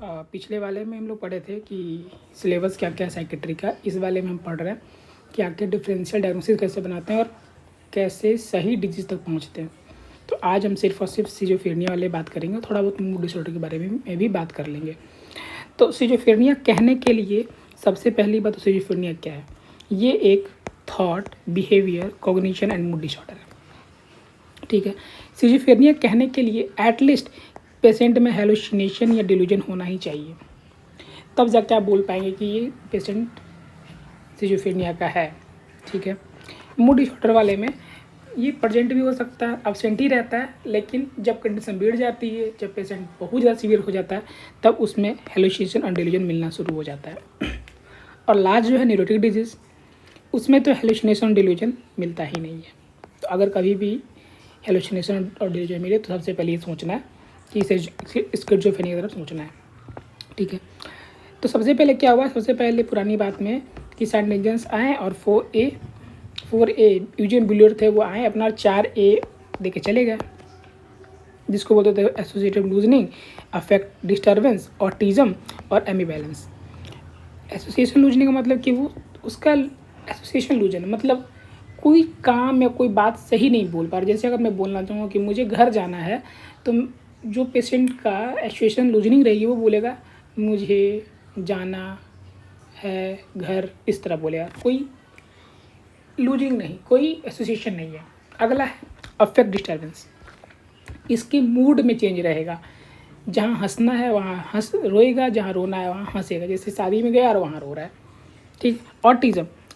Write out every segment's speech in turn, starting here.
पिछले वाले में हम लोग पढ़े थे कि सिलेबस क्या क्या है साइकेट्री का। इस वाले में हम पढ़ रहे हैं कि आखिर डिफरेंशियल डायग्नोसिस कैसे बनाते हैं और कैसे सही डिजीज तक पहुंचते हैं। तो आज हम सिर्फ और सिर्फ सिजोफ्रेनिया वाले बात करेंगे, थोड़ा बहुत मूड डिसऑर्डर के बारे में भी बात कर लेंगे। तो सिजोफ्रेनिया कहने के लिए सबसे पहली बात, तो सिजोफ्रेनिया क्या है? ये एक thought, behaviour, cognition and mood disorder है। ठीक है, सिजोफ्रेनिया कहने के लिए एटलीस्ट पेशेंट में हेलुसिनेशन या डिल्यूजन होना ही चाहिए, तब जाके आप बोल पाएंगे कि ये पेशेंट सिजोफ्रेनिया का है। ठीक है, मूड डिसऑर्डर वाले में ये प्रेजेंट भी हो सकता है, अब्सेंट ही रहता है, लेकिन जब कंडीशन बढ़ जाती है, जब पेशेंट बहुत ज़्यादा सीवियर हो जाता है, तब उसमें हेलुसिनेशन और डिल्यूजन मिलना शुरू हो जाता है। और लास्ट जो है न्यूरोटिक डिजीज़, उसमें तो हेलुसिनेशन और डिल्यूजन मिलता ही नहीं है। तो अगर कभी भी हेलुसिनेशन और डिल्यूजन मिले तो सबसे पहले ये सोचना है कि इसे स्किज़ोफ्रेनिया की तरफ सोचना है। ठीक है, तो सबसे पहले क्या हुआ, सबसे पहले पुरानी बात में कि साइंटिस्ट आए और 4A यूजिन बुलियर थे, वो आए अपना 4A दे के चले गए, जिसको बोलते थे associative loosening, affect disturbance, autism और एम्बिवैलेंस। एसोसिएशन लूजनिंग का मतलब कि वो उसका एसोसिएशन लूजन मतलब कोई काम या कोई बात सही नहीं बोल पा रहा। जैसे अगर मैं बोलना चाहूँगा कि मुझे घर जाना है, तो जो पेशेंट का एसोसिएशन लूजनिंग रहेगी वो बोलेगा मुझे जाना है घर, इस तरह बोलेगा, कोई लूजिंग नहीं, कोई एसोसिएशन नहीं है। अगला है अफेक्ट डिस्टर्बेंस, इसके मूड में चेंज रहेगा, जहाँ हंसना है वहाँ रोएगा, जहाँ रोना है वहाँ हंसेगा, जैसे शादी में गया और वहाँ रो रहा है। ठीक,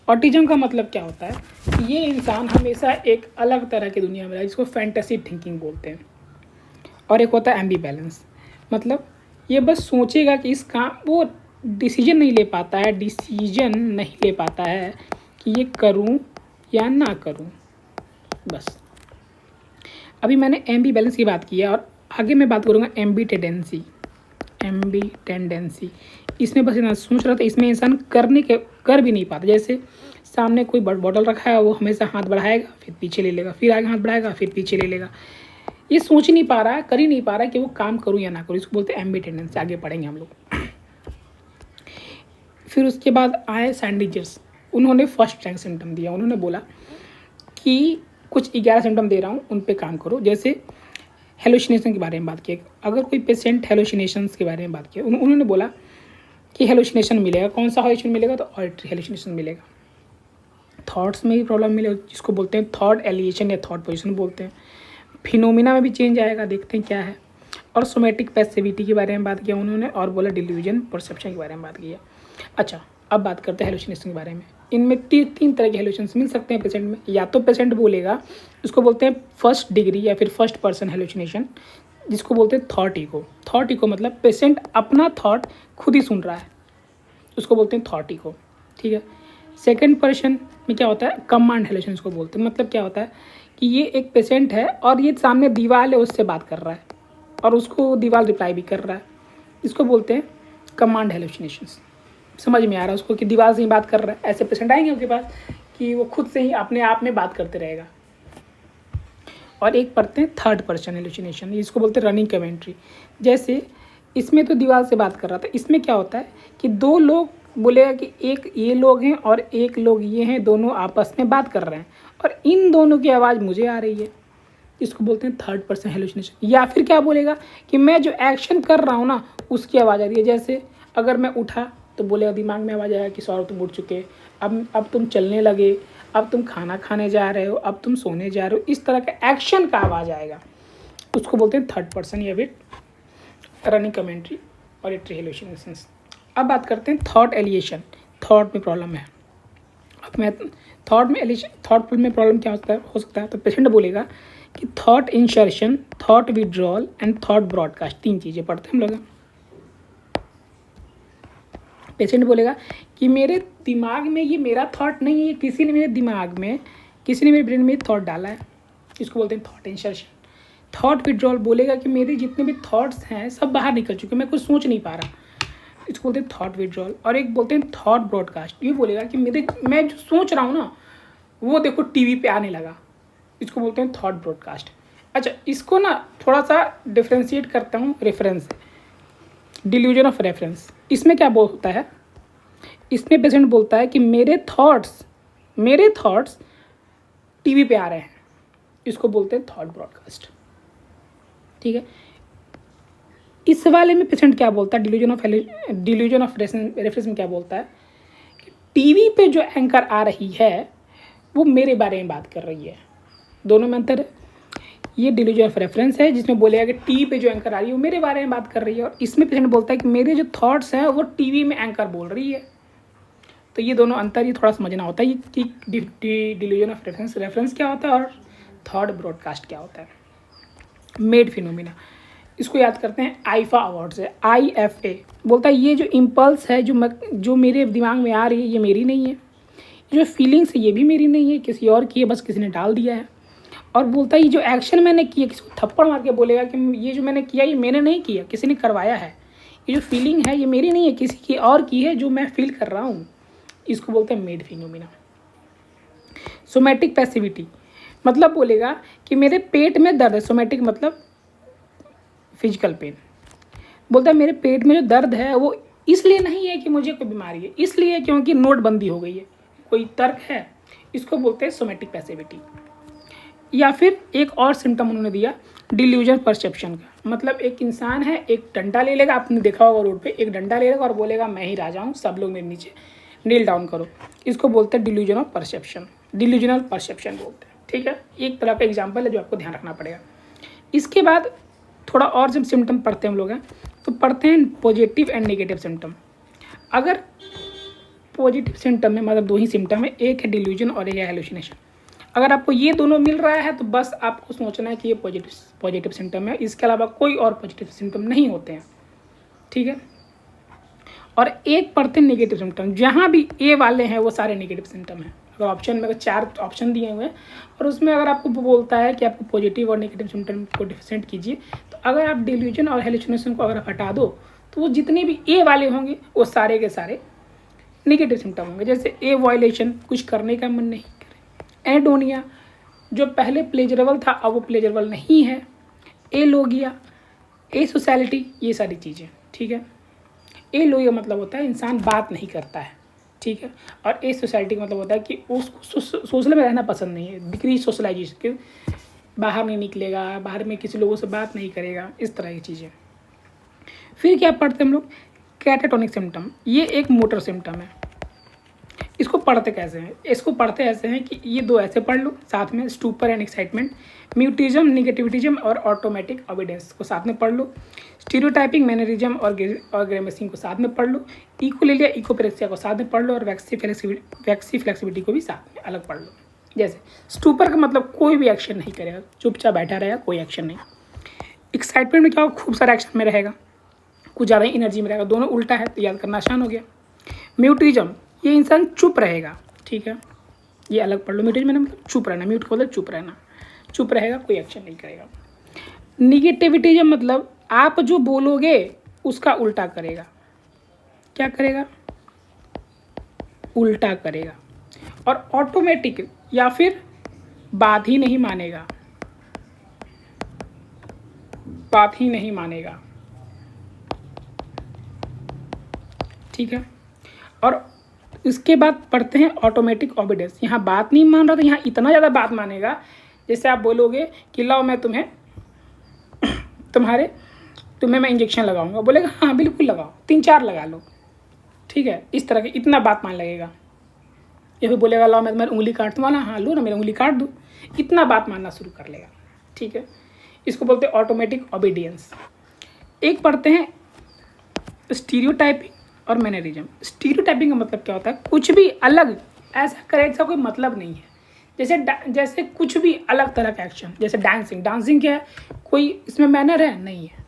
ऑटिज्म का मतलब क्या होता है कि ये इंसान हमेशा एक अलग तरह की दुनिया में रहा है, जिसको फैंटेसी थिंकिंग बोलते हैं। और एक होता है एम्बिवैलेंस, मतलब ये बस सोचेगा कि इस काम, वो डिसीजन नहीं ले पाता है कि ये करूं या ना करूं। बस अभी मैंने एम्बिवैलेंस की बात की है और आगे मैं बात करूंगा एम्बिटेंडेंसी। इसमें बस इतना सोच रहा था, इसमें इंसान कर भी नहीं पाता। जैसे सामने कोई बॉटल रखा है, वो हमेशा हाथ बढ़ाएगा, फिर पीछे ले लेगा, फिर आगे हाथ बढ़ाएगा, फिर पीछे ले लेगा। ये सोच ही नहीं पा रहा है, कर ही नहीं पा रहा है कि वो काम करूं या ना करूं। इसको बोलते हैं एम्बिटेंडेंसी। आगे पढ़ेंगे हम लोग। फिर उसके बाद आए सैंडविचर्स, उन्होंने फर्स्ट रैंक सिम्टम दिया। उन्होंने बोला कि कुछ 11 सिम्टम दे रहा हूँ, उन पे काम करो। जैसे हेलुसिनेशन के बारे में बात की, अगर कोई पेशेंट हेलुसिनेशंस के बारे में बात किया, उन्होंने बोला कि हेलुसिनेशन मिलेगा। कौन सा हेलुसिनेशन मिलेगा? तो ऑडिटरी हेलुसिनेशन मिलेगा। थॉट्स में भी प्रॉब्लम मिलेगा, जिसको बोलते हैं थॉट एलिएशन या थॉट पोजिशन बोलते हैं। फिनोमिना में भी चेंज आएगा, देखते हैं क्या है। और सोमेटिक पैसिविटी के बारे में बात किया उन्होंने, और बोला डिल्यूजन परसेप्शन के बारे में बात किया। अच्छा, अब बात करते हैं हेलुसिनेशन के बारे में। इनमें तीन तरह के हेलुसिनेशन मिल सकते हैं पेशेंट में। या तो पेशेंट बोलेगा, उसको बोलते हैं फर्स्ट डिग्री या फिर फर्स्ट पर्सन हेलुसिनेशन, जिसको बोलते हैं थॉट ईको। थॉट ईको मतलब पेशेंट अपना थॉट खुद ही सुन रहा है, उसको बोलते हैं थॉट ईको। ठीक है, सेकेंड पर्सन में क्या होता है, कमांड हेलुसिनेशन इसको बोलते हैं। मतलब क्या होता है कि ये एक पेशेंट है और ये सामने दीवार है, उससे बात कर रहा है और उसको दीवार रिप्लाई भी कर रहा है, इसको बोलते हैं कमांड हेलुसिनेशंस। समझ में आ रहा है उसको कि दीवार से ही बात कर रहा है। ऐसे पेशेंट आएंगे आपके पास कि वो खुद से ही अपने आप में बात करते रहेगा। और एक पढ़ते हैं थर्ड पर्सन हेलुसिनेशन, इसको बोलते हैं रनिंग कमेंट्री। जैसे इसमें तो दीवार से बात कर रहा था, इसमें क्या होता है कि दो लोग बोलेगा कि एक ये लोग हैं और एक लोग ये हैं, दोनों आपस में बात कर रहे हैं और इन दोनों की आवाज़ मुझे आ रही है, इसको बोलते हैं थर्ड पर्सन हेलुसिनेशन। या फिर क्या बोलेगा कि मैं जो एक्शन कर रहा हूँ ना, उसकी आवाज़ आ रही है। जैसे अगर मैं उठा तो बोलेगा, दिमाग में आवाज़ आएगा कि सौरभ तुम उठ चुके, अब तुम चलने लगे, अब तुम खाना खाने जा रहे हो, अब तुम सोने जा रहे हो, इस तरह का एक्शन का आवाज़ आएगा, उसको बोलते हैं थर्ड पर्सन या फिर रनिंग कमेंट्री और ऑडिटरी हेलुसिनेशंस। अब बात करते हैं थॉट एलिएशन। थॉट में प्रॉब्लम है। अब मैं थॉट में प्रॉब्लम क्या हो सकता है, तो पेशेंट बोलेगा कि thought insertion, thought withdrawal and thought broadcast, 3 चीज़ें पढ़ते हैं हम लोग। पेशेंट बोलेगा कि मेरे दिमाग में ये मेरा थॉट नहीं है, किसी ने मेरे ब्रेन में थॉट डाला है, इसको बोलते हैं थॉट इंसर्शन। थॉट विड्रॉल बोलेगा कि मेरे जितने भी थॉट्स हैं सब बाहर निकल चुके, मैं कुछ सोच नहीं पा रहा, इसको बोलते हैं थॉट विड्रॉल। और एक बोलते हैं थॉट ब्रॉडकास्ट, ये बोलेगा कि मैं जो सोच रहा हूँ ना, वो देखो टीवी पे आने लगा, इसको बोलते हैं थॉट ब्रॉडकास्ट। अच्छा, इसको ना थोड़ा सा डिफ्रेंशिएट करता हूँ रेफरेंस से। Delusion of reference. इसमें क्या बोलता है, इसमें पेशेंट बोलता है कि मेरे थॉट्स टीवी पे आ रहे हैं, इसको बोलते हैं थॉट ब्रॉडकास्ट। ठीक है, इस वाले में पेशेंट क्या बोलता है, डिल्यूजन ऑफ रेफरेंस में क्या बोलता है कि टीवी पे जो एंकर आ रही है वो मेरे बारे में बात कर रही है। दोनों में अंतर है। ये डिल्यूजन ऑफ रेफरेंस है जिसमें बोलेगा कि टीवी पे जो एंकर आ रही है वो मेरे बारे में बात कर रही है, और इसमें पेशेंट बोलता है कि मेरे जो थॉट्स हैं वो टीवी में एंकर बोल रही है। तो ये दोनों अंतर ये थोड़ा समझना होता है कि डिल्यूजन ऑफ रेफरेंस क्या होता है और थॉट ब्रॉडकास्ट क्या होता है। मेड फिनोमिना, इसको याद करते हैं आईफा अवार्ड से। IFA बोलता है ये जो इम्पल्स है जो मेरे दिमाग में आ रही है ये मेरी नहीं है, जो फीलिंग्स है ये भी मेरी नहीं है, किसी और की है, बस किसी ने डाल दिया है। और बोलता है ये जो एक्शन मैंने किया, किसी को थप्पड़ मार के बोलेगा कि ये जो मैंने किया ये मैंने नहीं किया, किसी ने करवाया है, ये जो फीलिंग है ये मेरी नहीं है, किसी की और की है जो मैं फील कर रहा हूँ, इसको बोलते हैं मेड फिनोमिना। सोमैटिक पैसिविटी मतलब बोलेगा कि मेरे पेट में दर्द है, सोमैटिक मतलब फिजिकल पेन। बोलता है मेरे पेट में जो दर्द है वो इसलिए नहीं है कि मुझे कोई बीमारी है, इसलिए क्योंकि नोटबंदी हो गई है, कोई तर्क है, इसको बोलते हैं सोमैटिक पैसिविटी। या फिर एक और सिम्टम उन्होंने दिया डिल्यूजन परसेप्शन का, मतलब एक इंसान है, एक डंडा ले लेगा, आपने देखा होगा रोड पे, एक डंडा ले लेगा और बोलेगा मैं ही राजा हूँ, सब लोग मेरे नीचे नील डाउन करो, इसको बोलते हैं delusion of perception, delusional perception बोलते हैं। ठीक है, एक तरह का एग्जाम्पल है जो आपको ध्यान रखना पड़ेगा। इसके बाद थोड़ा और जब सिम्टम पढ़ते हैं हम लोग हैं तो पढ़ते हैं पॉजिटिव एंड नेगेटिव सिम्टम। अगर पॉजिटिव सिम्टम में मतलब दो ही सिम्टम है, एक है डिल्यूजन और एक है हेलुसिनेशन। अगर आपको ये दोनों मिल रहा है तो बस आपको सोचना है कि ये पॉजिटिव सिम्टम है, इसके अलावा कोई और पॉजिटिव सिम्टम नहीं होते हैं। ठीक है, और एक पढ़ते हैं नेगेटिव सिम्टम, जहाँ भी ए वाले हैं वो सारे नेगेटिव सिम्टम हैं। अगर ऑप्शन में अगर 4 ऑप्शन दिए हुए हैं और उसमें अगर आपको बोलता है कि आपको पॉजिटिव और नेगेटिव सिम्टम को डिफरेंशिएट कीजिए, तो अगर आप डिल्यूजन और हेलुसिनेशन को अगर हटा दो तो वो जितने भी ए वाले होंगे वो सारे के सारे नेगेटिव सिम्टम होंगे। जैसे ए वायलेशन, कुछ करने का मन नहीं करे, एडोनिया जो पहले प्लेजरेबल था अब वो प्लेजरेबल नहीं है, ए लोगिया, ए सोशैलिटी, ये सारी चीज़ें। ठीक है, ए लोगिया मतलब होता है इंसान बात नहीं करता है। ठीक है, और ए सोसाइटी का मतलब होता है कि उसको सोशल में रहना पसंद नहीं है, डिक्रीज सोशलाइजेशन के, बाहर नहीं निकलेगा, बाहर में किसी लोगों से बात नहीं करेगा, इस तरह की चीज़ें। फिर क्या पढ़ते हैं हम लोग, कैटाटोनिक सिम्टम, ये एक मोटर सिम्टम है। इसको पढ़ते कैसे हैं, इसको पढ़ते ऐसे हैं कि ये दो ऐसे पढ़ लो साथ में, स्टूपर एंड एक्साइटमेंट, म्यूटिज्म, निगेटिविज्म और ऑटोमेटिक ऑबिडेंस को साथ में पढ़ लो, स्टीरियोटाइपिंग, मैनरिज्म और ग्रेमेसिंग को साथ में पढ़ लो, इक्वलिलिया, इकोपेरेक्सिया को साथ में पढ़ लो, और वैक्सी फ्लेक्सिबिलिटी को भी साथ में अलग पढ़ लो। जैसे स्टूपर का मतलब कोई भी एक्शन नहीं करेगा, चुपचाप बैठा रहेगा, कोई एक्शन नहीं। एक्साइटमेंट में क्या होगा, खूब सारा एक्शन में रहेगा, कुछ ज़्यादा एनर्जी में रहेगा, दोनों उल्टा है तो याद करना आसान हो गया। म्यूटिज्म, ये इंसान चुप रहेगा। ठीक है, ये अलग पढ़ लो। म्यूटिज्म में मतलब चुप रहना, म्यूट को मतलब चुप रहना, चुप रहेगा, कोई एक्शन नहीं करेगा। निगेटिविटिज्म मतलब आप जो बोलोगे उसका उल्टा करेगा, क्या करेगा, उल्टा करेगा। और ऑटोमेटिक या फिर बात ही नहीं मानेगा, बात ही नहीं मानेगा। ठीक है, और इसके बाद पढ़ते हैं ऑटोमेटिक ऑबिडेंस। यहाँ बात नहीं मान रहा तो यहाँ इतना ज़्यादा बात मानेगा, जैसे आप बोलोगे कि लाओ मैं तुम्हें मैं इंजेक्शन लगाऊंगा, बोलेगा हाँ बिल्कुल लगाओ, 3-4 लगा लो। ठीक है, इस तरह के इतना बात मान लगेगा। या फिर बोलेगा लाओ मैं तुम्हारी उंगली काट दूँ ना, हाँ लो ना मेरी उंगली काट दो, इतना बात मानना शुरू कर लेगा। ठीक है, इसको बोलते हैं ऑटोमेटिक ओबीडियंस। एक पढ़ते हैं स्टीरियोटाइपिंग और मैनरिज्म। स्टीरियोटाइपिंग का मतलब क्या होता है, कुछ भी अलग ऐसा करे इसका कोई मतलब नहीं है। जैसे कुछ भी अलग तरह का एक्शन, जैसे डांसिंग क्या है, कोई इसमें मैनर है नहीं है।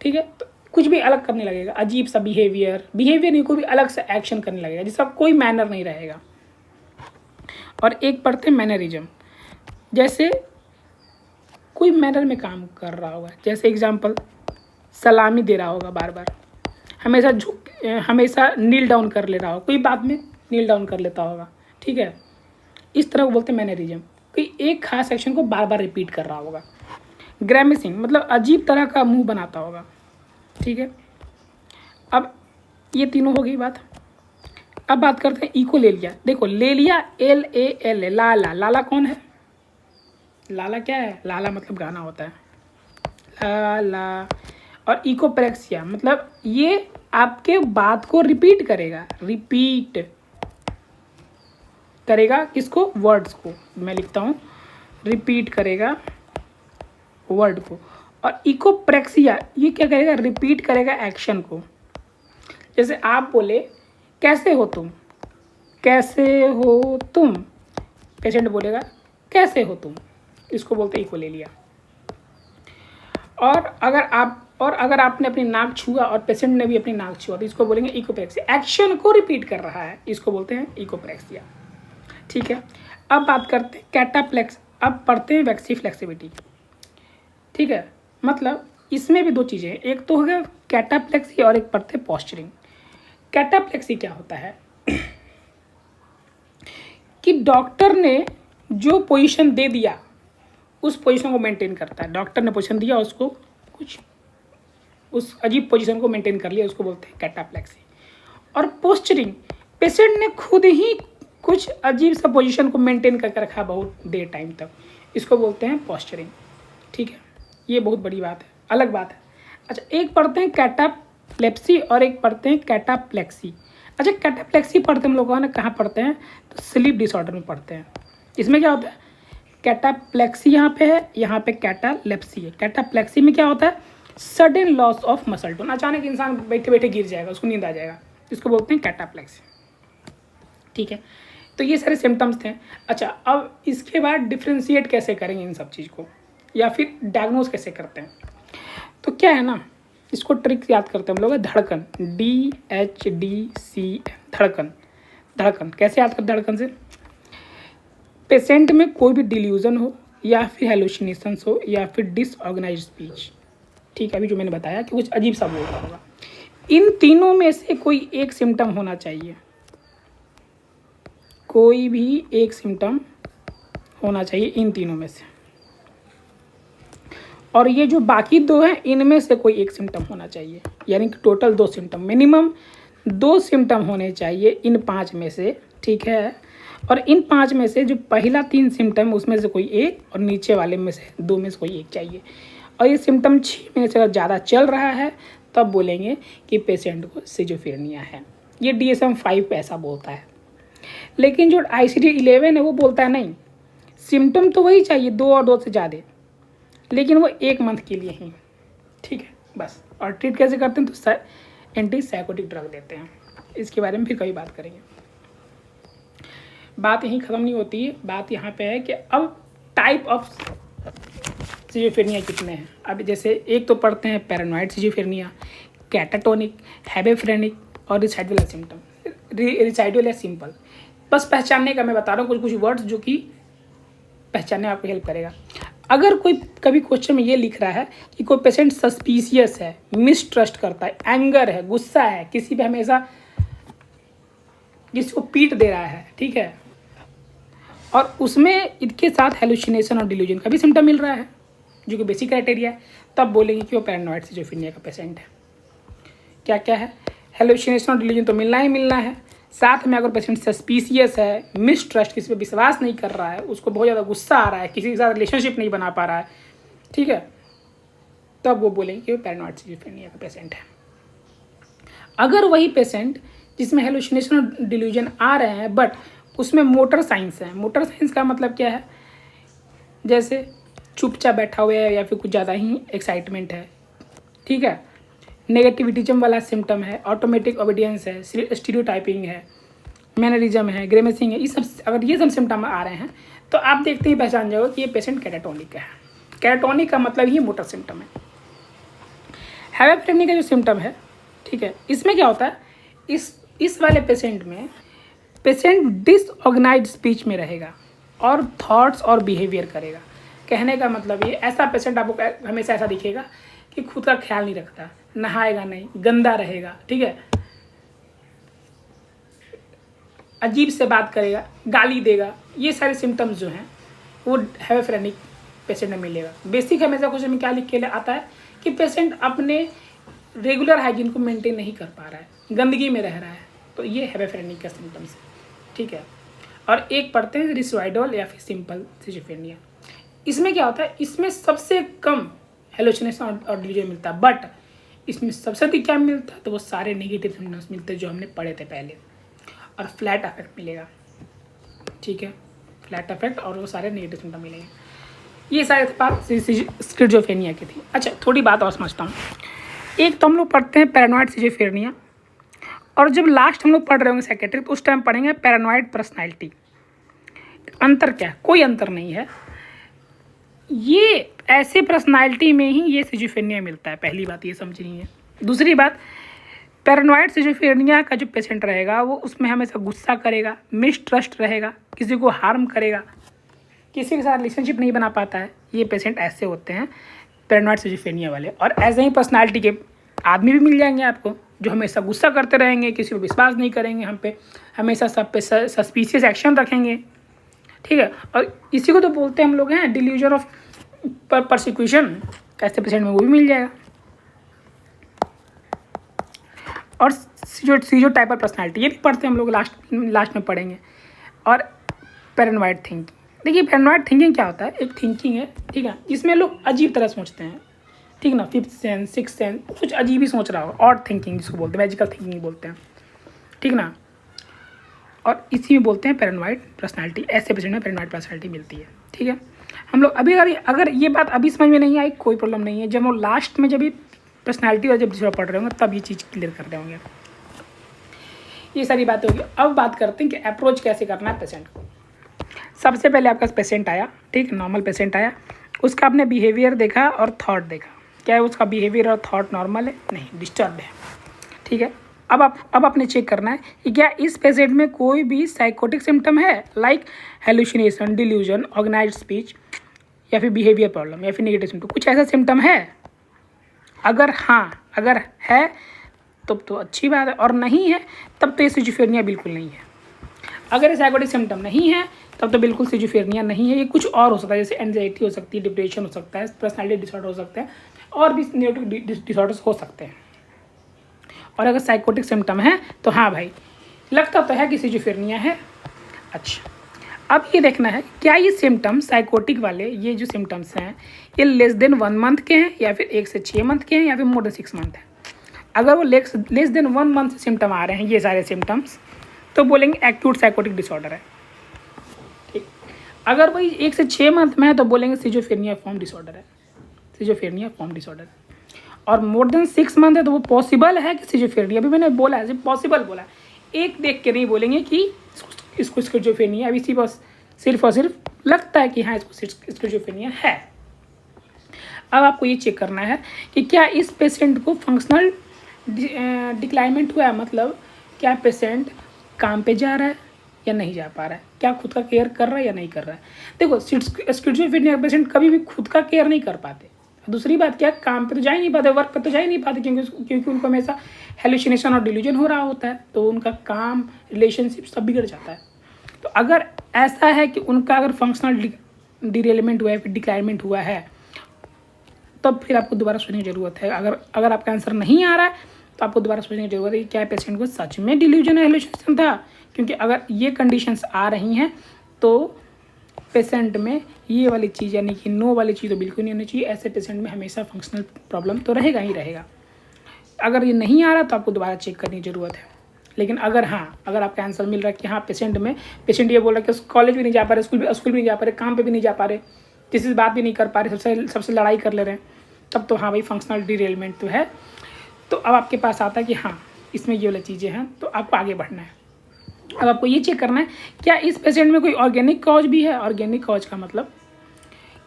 ठीक है, तो कुछ भी अलग करने लगेगा, अजीब सा बिहेवियर नहीं, कोई भी अलग सा एक्शन करने लगेगा जिसका कोई मैनर नहीं रहेगा। और एक पढ़ते हैं मैनरिज्म, जैसे कोई मैनर में काम कर रहा होगा, जैसे एग्जाम्पल सलामी दे रहा होगा बार बार, हमेशा नील डाउन कर ले रहा हो, कोई बात में नील डाउन कर लेता होगा। ठीक है, इस तरह को बोलते हैं मैनरिज्म, कोई एक खास एक्शन को बार बार रिपीट कर रहा होगा। ग्रैमेसिंग मतलब अजीब तरह का मुंह बनाता होगा। ठीक है, अब ये तीनों हो गई बात। अब बात करते हैं इकोलेलिया। देखो लेलिया LAL लाला, लाला कौन है? लाला क्या है? लाला मतलब गाना होता है, लाला। और इकोप्रेक्सिया मतलब ये आपके बात को रिपीट करेगा, रिपीट करेगा किसको? वर्ड्स को। मैं लिखता हूँ, रिपीट करेगा वर्ड को। और इकोप्रेक्सिया ये क्या करेगा? रिपीट करेगा एक्शन को। जैसे आप बोले कैसे हो तुम, कैसे हो तुम, पेशेंट बोलेगा कैसे हो तुम, इसको बोलते हैं इकोलेलिया। और अगर आपने अपनी नाक छुआ और पेशेंट ने भी अपनी नाक छुआ तो इसको बोलेंगे इकोप्रेक्सिया। एक्शन को रिपीट कर रहा है, इसको बोलते हैं इकोप्रेक्सिया। ठीक है, अब बात करते हैं कैटाप्लेक्स। अब पढ़ते हैं वैक्सी फ्लेक्सिबिलिटी। ठीक है, मतलब इसमें भी दो चीज़ें हैं, एक तो हो गया कैटाप्लेक्सी और एक पढ़ते हैं पोस्चरिंग। कैटाप्लेक्सी क्या होता है कि डॉक्टर ने जो पोजीशन दे दिया उस पोजीशन को मेंटेन करता है। डॉक्टर ने पोजीशन दिया, उसको कुछ उस अजीब पोजीशन को मेंटेन कर लिया, उसको बोलते हैं कैटाप्लेक्सी। और पोस्चरिंग, पेशेंट ने खुद ही कुछ अजीब सा पोजीशन को मेंटेन करके रखा बहुत देर टाइम तक, इसको बोलते हैं पोस्चरिंग। ठीक है, ये बहुत बड़ी बात है, अलग बात है। अच्छा, एक पढ़ते हैं कैटाप्लेप्सी और एक पढ़ते हैं कैटाप्लेक्सी। अच्छा, कैटाप्लेक्सी पढ़ते हम लोगों ने कहाँ पढ़ते हैं? तो स्लीप डिसऑर्डर में पढ़ते हैं। इसमें क्या होता है? कैटाप्लेक्सी यहाँ पे है, यहाँ पे कैटालेप्सी है। कैटाप्लेक्सी में क्या होता है? Sudden loss of muscle tone, अचानक इंसान बैठे बैठे गिर जाएगा, उसको नींद आ जाएगा, इसको बोलते हैं कैटाप्लेक्सी। ठीक है, तो ये सारे सिम्टम्स थे। अच्छा, अब इसके बाद डिफ्रेंशिएट कैसे करेंगे इन सब चीज़ को, या फिर डायग्नोज कैसे करते हैं? तो क्या है ना, इसको ट्रिक याद करते हैं हम लोग, धड़कन, DHDCN, धड़कन। धड़कन कैसे याद करते हैं? धड़कन से पेशेंट में कोई भी डिल्यूजन हो या फिर हेलुसिनेशंस हो या फिर डिसऑर्गेनाइज स्पीच। ठीक है, अभी जो मैंने बताया कि कुछ अजीब सा बोल रहा होगा, इन तीनों में से कोई एक सिम्टम होना चाहिए, कोई भी एक सिम्टम होना चाहिए इन तीनों में से। और ये जो बाकी दो हैं इनमें से कोई एक सिम्टम होना चाहिए, यानी कि टोटल 2 सिम्टम, मिनिमम 2 सिम्टम होने चाहिए इन 5 में से। ठीक है, और इन 5 में से जो पहला 3 सिम्टम उसमें से कोई एक और नीचे वाले में से 2 में से कोई एक चाहिए। और ये सिम्टम 6 महीने से अगर ज़्यादा चल रहा है तब बोलेंगे कि पेशेंट को सिजोफ्रेनिया है। ये DSM-5 ऐसा बोलता है, लेकिन जो ICD-11 है वो बोलता है नहीं, सिम्टम तो वही चाहिए 2 और 2 से ज़्यादा, लेकिन वो 1 मंथ के लिए ही। ठीक है, बस। और ट्रीट कैसे करते हैं? तो एंटी साइकोटिक ड्रग देते हैं, इसके बारे में फिर कभी बात करेंगे। बात यहीं ख़त्म नहीं होती है, बात यहाँ पे है कि अब टाइप ऑफ सिजोफ्रेनिया कितने हैं। अब जैसे एक तो पढ़ते हैं पैरानॉइड सिजोफ्रेनिया, कैटाटोनिक, हेबेफ्रेनिक और रिसाइडल सिम्टम। रिसाइडल या सिंपल, बस पहचानने का मैं बता रहा हूँ कुछ कुछ वर्ड्स जो कि पहचानने में आपको हेल्प करेगा। अगर कोई कभी क्वेश्चन में ये लिख रहा है कि कोई पेशेंट सस्पिशियस है, मिसट्रस्ट करता है, एंगर है, गुस्सा है, किसी पे हमेशा जिसको पीट दे रहा है, ठीक है, और उसमें इसके साथ हेलुसिनेशन और डिल्यूजन का भी सिम्टम मिल रहा है जो कि बेसिक क्राइटेरिया है, तब बोलेंगे कि वो पैरानॉइड सिजोफ्रेनिया का पेशेंट है। क्या क्या है? हेलुसिनेशन और डिल्यूजन तो मिलना ही मिलना है, साथ में अगर पेशेंट सस्पिशियस है, मिसट्रस्ट, किसी पे विश्वास नहीं कर रहा है, उसको बहुत ज़्यादा गुस्सा आ रहा है, किसी के साथ रिलेशनशिप नहीं बना पा रहा है, ठीक है, तब वो बोलेंगे कि वो पैरानॉइड सिजोफ्रेनिया का पेशेंट है। अगर वही पेशेंट जिसमें हेलुसिनेशन और डिल्यूजन आ रहे हैं बट उसमें मोटर साइंस है, मोटर साइंस का मतलब क्या है? जैसे चुपचाप बैठा हुआ है या फिर कुछ ज़्यादा ही एक्साइटमेंट है, ठीक है, नेगेटिविटिज्म वाला सिम्टम है, ऑटोमेटिक ओबीडियंस है, स्टीरियोटाइपिंग है, मैनरिज्म है, ग्रेमेसिंग है, ये सब अगर ये सब सिम्टम आ रहे हैं तो आप देखते ही पहचान जाओगे कि ये पेशेंट कैटाटोनिक है। कैटाटोनिक का मतलब ही मोटर सिम्टम है। हेबेफ्रेनिया का जो सिम्टम है, ठीक है, इसमें क्या होता है? इस वाले पेशेंट में पेशेंट डिसऑर्गेनाइज्ड स्पीच में रहेगा और थॉट्स और बिहेवियर करेगा। कहने का मतलब ये, ऐसा पेशेंट आपको हमेशा ऐसा दिखेगा कि खुद का ख्याल नहीं रखता, नहाएगा नहीं, गंदा रहेगा, ठीक है, अजीब से बात करेगा, गाली देगा। ये सारे सिम्टम्स जो हैं वो हेबेफ्रेनिक पेशेंट में मिलेगा। बेसिक हमेशा क्वेश्चन में क्या लिख के आता है कि पेशेंट अपने रेगुलर हाइजीन को मेंटेन नहीं कर पा रहा है, गंदगी में रह रहा है, तो ये हेपेफ्रेनिक का सिम्टम्स है, ठीक है। और एक पढ़ते हैं रिस्वाइडल या फिर सिंपल सिजोफ्रेनिया। इसमें क्या होता है, इसमें सबसे कम हेलुसिनेशन और डिल्यूजन मिलता है, बट इसमें सबसे अधिक क्या मिलता है, तो वो सारे नेगेटिव सिम्टम्स मिलते हैं जो हमने पढ़े थे पहले, और फ्लैट अफेक्ट मिलेगा, ठीक है, फ्लैट अफेक्ट और वो सारे नेगेटिव सिम्टम मिलेंगे। ये सारे बात स्किज़ोफ्रेनिया की थी। अच्छा, थोड़ी बात और समझता हूँ। एक तो हम लोग पढ़ते हैं पैरानॉइड सिजोफ्रेनिया, और जब लास्ट हम लोग पढ़ रहे होंगे साइकेट्रिक तो उस टाइम पढ़ेंगे पैरानॉइड पर्सनैलिटी। अंतर क्या है? कोई अंतर नहीं है। ये ऐसे पर्सनैलिटी में ही ये सिजोफ्रेनिया मिलता है, पहली बात ये समझनी है। दूसरी बात, पैरानॉइड सिजोफ्रेनिया का जो पेशेंट रहेगा वो उसमें हमेशा गुस्सा करेगा, मिसट्रस्ट रहेगा, किसी को हार्म करेगा, किसी के साथ रिलेशनशिप नहीं बना पाता है। ये पेशेंट ऐसे होते हैं पैरानॉइड सिजोफ्रेनिया वाले। और ऐसे ही पर्सनालिटी के आदमी भी मिल जाएंगे आपको, जो हमेशा गुस्सा करते रहेंगे, किसी पर विश्वास नहीं करेंगे, हम पे हमेशा सब पे सस्पिशियस एक्शन रखेंगे, ठीक है। और इसी को तो बोलते हैं हम लोग हैं डिल्यूजन ऑफ परसिक्यूशन। ऐसे पेशेंट में वो भी मिल जाएगा। और सीजो टाइपर पर्सनालिटी, ये भी पढ़ते हैं हम लोग, लास्ट में पढ़ेंगे। और पैरानॉइड थिंकिंग, देखिए पैरानॉइड थिंकिंग क्या होता है, एक थिंकिंग है, ठीक है, जिसमें लोग अजीब तरह सोचते हैं, ठीक ना, फिफ्थ सेंस, सिक्स सेंस, कुछ अजीब ही सोच रहा हो, और थिंकिंग जिसको बोलते हैं, मैजिकल थिंकिंग बोलते हैं, ठीक ना। और इसी में बोलते हैं पैरानॉइड पर्सनालिटी। ऐसे पेशेंट में पैरानॉइड पर्सनालिटी मिलती है, ठीक है। हम लोग अभी अगर ये बात अभी समझ में नहीं आई, कोई प्रॉब्लम नहीं है। जब हम लास्ट में जब ये पर्सनालिटी और जब दूसरा पढ़ रहे होंगे तब ये चीज़ क्लियर कर रहे होंगे। ये सारी बातें होगी। अब बात करते हैं कि अप्रोच कैसे करना है पेशेंट को। सबसे पहले आपका पेशेंट आया, ठीक, नॉर्मल पेशेंट आया, उसका आपने बिहेवियर देखा और थॉट देखा। क्या है उसका बिहेवियर और थॉट नॉर्मल है? नहीं, डिस्टर्ब है, ठीक है। अब आपने चेक करना है कि क्या इस पेशेंट में कोई भी साइकोटिक सिम्टम है, like hallucination, delusion, organised speech, या फिर बिहेवियर प्रॉब्लम, या फिर नेगेटिव सिम्टम, कुछ ऐसा सिम्टम है। अगर है तब तो अच्छी बात है, और नहीं है तब तो ये सिजोफ्रेनिया बिल्कुल नहीं है। अगर ये साइकोटिक सिम्टम नहीं है तब तो बिल्कुल सिजोफ्रेनिया नहीं है। ये कुछ और हो सकता है, जैसे एंजाइटी हो सकती है, डिप्रेशन हो सकता है, पर्सनालिटी डिसऑर्डर हो सकता है, और भी न्यूरोटिक डिसऑर्डर्स हो सकते हैं। और अगर साइकोटिक सिम्टम है तो हाँ भाई, लगता तो है कि सिजोफ्रेनिया है। अच्छा, अब ये देखना है क्या ये सिम्टम्स साइकोटिक वाले, ये जो सिम्टम्स हैं ये लेस देन 1 मंथ के हैं, या फिर 1 से 6 मंथ के हैं, या फिर मोर देन 6 मंथ है। अगर वो लेस देन 1 मंथ से सिम्टम आ रहे हैं, ये सारे सिम्टम्स, तो बोलेंगे एक्यूट साइकोटिक डिसऑर्डर है, ठीक। अगर वही 1 से 6 मंथ में है तो बोलेंगे सिजोफ्रेनिया फॉर्म डिसऑर्डर है, सिजोफ्रेनिया फॉर्म डिसऑर्डर। और मोर देन 6 मंथ है तो वो पॉसिबल है कि सिजोफ्रेनिया, अभी मैंने बोला है पॉसिबल बोला, एक देख के नहीं बोलेंगे कि इसको स्किज़ोफ्रेनिया, अभी सिर्फ और सिर्फ लगता है कि हाँ इसको स्किज़ोफ्रेनिया है। अब आपको ये चेक करना है कि क्या इस पेशेंट को फंक्शनल डिक्लाइनमेंट हुआ है, मतलब क्या पेशेंट काम पे जा रहा है या नहीं जा पा रहा है, क्या खुद का केयर कर रहा है या नहीं कर रहा है। देखो स्किज़ोफ्रेनिया पेशेंट कभी भी खुद का केयर नहीं कर पाते। दूसरी बात क्या, काम पे तो जा ही नहीं पाते, वर्क पे तो जा ही नहीं पाते, क्योंकि उनको हमेशा हेलुसिनेशन और डिल्यूजन हो रहा होता है, तो उनका काम, रिलेशनशिप सब बिगड़ जाता है। तो अगर ऐसा है कि उनका अगर फंक्शनल डिरेलमेंट हुआ है, फिर डिक्लाइनमेंट हुआ है, तब फिर आपको दोबारा सोचने की ज़रूरत है। अगर आपका आंसर नहीं आ रहा है तो आपको दोबारा सोचने की ज़रूरत है कि क्या पेशेंट को सच में डिल्यूजन या हेलुसिनेशन था। क्योंकि अगर ये कंडीशंस आ रही हैं तो पेशेंट में ये वाली चीज़, यानी कि नो वाली चीज़ तो बिल्कुल नहीं होनी चाहिए। ऐसे पेशेंट में हमेशा फंक्शनल प्रॉब्लम तो रहेगा ही रहेगा। अगर ये नहीं आ रहा तो आपको दोबारा चेक करने की ज़रूरत है। लेकिन अगर आपका आंसर मिल रहा है कि हाँ पेशेंट ये बोल रहा है कि कॉलेज भी नहीं जा पा रहे, स्कूल भी नहीं जा पा रहे, काम पे भी नहीं जा पा रहे, किसी से बात भी नहीं कर पा रहे, सबसे लड़ाई कर ले रहे हैं, तब तो हाँ भाई फंक्शनल डिरेलमेंट तो है। तो अब आपके पास आता है कि हाँ इसमें ये वाली चीज़ें हैं, तो आपको आगे बढ़ना है। अब आपको ये चेक करना है क्या इस पेशेंट में कोई ऑर्गेनिक कॉज भी है। ऑर्गेनिक कॉज का मतलब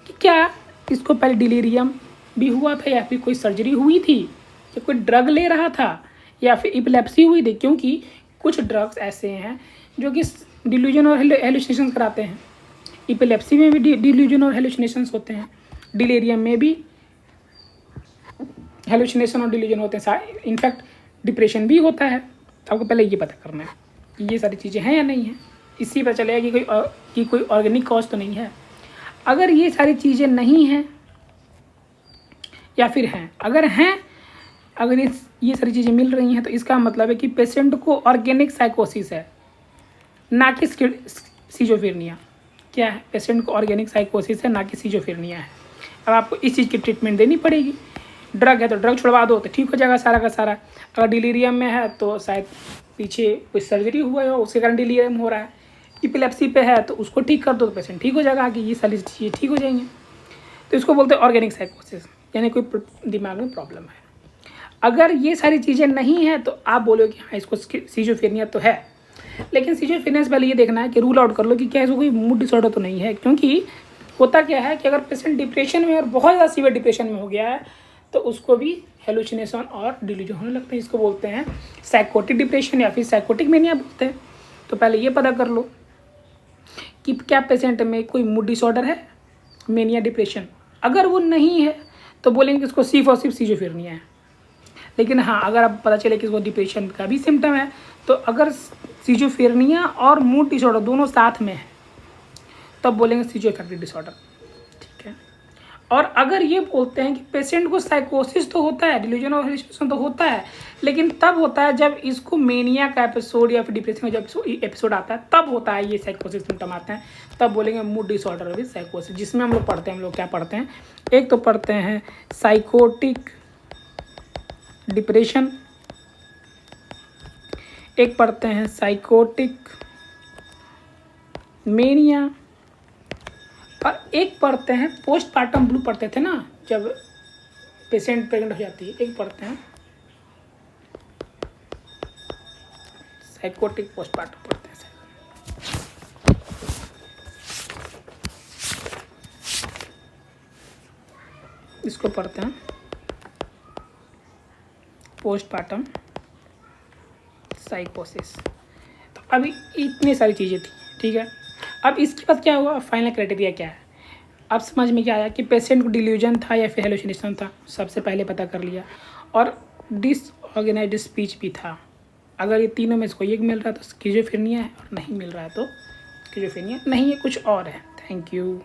कि क्या इसको पहले डिलीरियम भी हुआ था, या फिर कोई सर्जरी हुई थी, या कोई ड्रग ले रहा था, या फिर इपिलेप्सी हुई थी। क्योंकि कुछ ड्रग्स ऐसे हैं जो कि डिल्यूजन और हेलुसिनेशन कराते हैं। इपिलेप्सी में भी डिल्यूजन और हेलुसिनेशंस होते हैं, डिलीरियम में भी हेलुसिनेशन और डिल्यूजन होते हैं, इनफैक्ट डिप्रेशन भी होता है। आपको पहले ये पता करना है कि ये सारी चीज़ें हैं या नहीं हैं। इसी पता चलेगा कि कोई ऑर्गेनिक कॉज तो नहीं है। अगर ये सारी चीज़ें नहीं हैं या फिर हैं, अगर हैं अगर ये सारी चीज़ें मिल रही हैं तो इसका मतलब है कि पेशेंट को ऑर्गेनिक साइकोसिस है, ना कि सिजोफ्रेनिया। क्या है? पेशेंट को ऑर्गेनिक साइकोसिस है, ना कि सिजोफ्रेनिया है। अब आपको इस चीज़ की ट्रीटमेंट देनी पड़ेगी। ड्रग है तो ड्रग छुड़वा दो तो ठीक हो जाएगा सारा का सारा। अगर डिलीरियम में है तो शायद पीछे कोई सर्जरी हुआ है उसके कारण डिलीरियम हो रहा है। इपिलेप्सी पे है तो उसको ठीक कर दो तो पेशेंट ठीक हो जाएगा, आगे ये सारी चीज़ें ठीक हो जाएंगी। तो इसको बोलते हैं ऑर्गेनिक साइकोसिस, यानी कोई दिमाग में प्रॉब्लम है। अगर ये सारी चीज़ें नहीं है तो आप बोलोगे कि हाँ इसको सिजोफ्रेनिया तो है, लेकिन सिजोफ्रेनिया से पहले ये देखना है कि रूल आउट कर लो कि क्या इसको कोई मूड डिसऑर्डर तो नहीं है। क्योंकि होता क्या है कि अगर पेशेंट डिप्रेशन में और बहुत ज़्यादा सीवियर डिप्रेशन में हो गया है तो उसको भी हेलुसिनेशन और डिल्यूजन होने लगते हैं। इसको बोलते हैं साइकोटिक डिप्रेशन या फिर साइकोटिक मेनिया बोलते हैं। तो पहले ये पता कर लो कि क्या पेशेंट में कोई मूड डिसऑर्डर है, मेनिया डिप्रेशन। अगर वो नहीं है तो बोलेंगे कि इसको सिर्फ और सिर्फ सिजोफ्रेनिया है। लेकिन हाँ, अगर आप पता चले कि इसको डिप्रेशन का भी सिम्टम है तो अगर सिजोफ्रेनिया और मूड डिसऑर्डर दोनों साथ में है तब बोलेंगे सिजोअफेक्टिव डिसऑर्डर, ठीक है। और अगर ये बोलते हैं कि पेशेंट को साइकोसिस तो होता है, डिल्यूजन और हेलुसिनेशन तो होता है, लेकिन तब होता है जब इसको मेनिया का एपिसोड या फिर डिप्रेशन का जब एपिसोड आता है तब होता है ये साइकोसिस सिम्टम आते हैं, तब बोलेंगे मूड डिसऑर्डर विद साइकोसिस। जिसमें हम लोग पढ़ते हैं, हम लोग क्या पढ़ते हैं, एक तो पढ़ते हैं साइकोटिक डिप्रेशन, एक पढ़ते हैं साइकोटिक मेनिया, और एक पढ़ते हैं पोस्टमार्टम ब्लू पढ़ते थे ना जब पेशेंट प्रेग्नेंट हो जाती है, एक पढ़ते हैं साइकोटिक पोस्टमार्टम पढ़ते हैं। इसको पढ़ते हैं पोस्टमार्टम साइकोसिस। तो अभी इतनी सारी चीज़ें थी, ठीक है। अब इसके बाद क्या हुआ, फाइनल क्राइटेरिया क्या है, अब समझ में क्या आया कि पेशेंट को डिल्यूजन था या फिर हेलुसिनेशन था, सबसे पहले पता कर लिया। और डिसऑर्गेनाइज्ड स्पीच भी था। अगर ये तीनों में से कोई एक मिल रहा है तो स्किज़ोफ्रेनिया है, और नहीं मिल रहा है तो स्किज़ोफ्रेनिया नहीं है, कुछ और है। Thank you.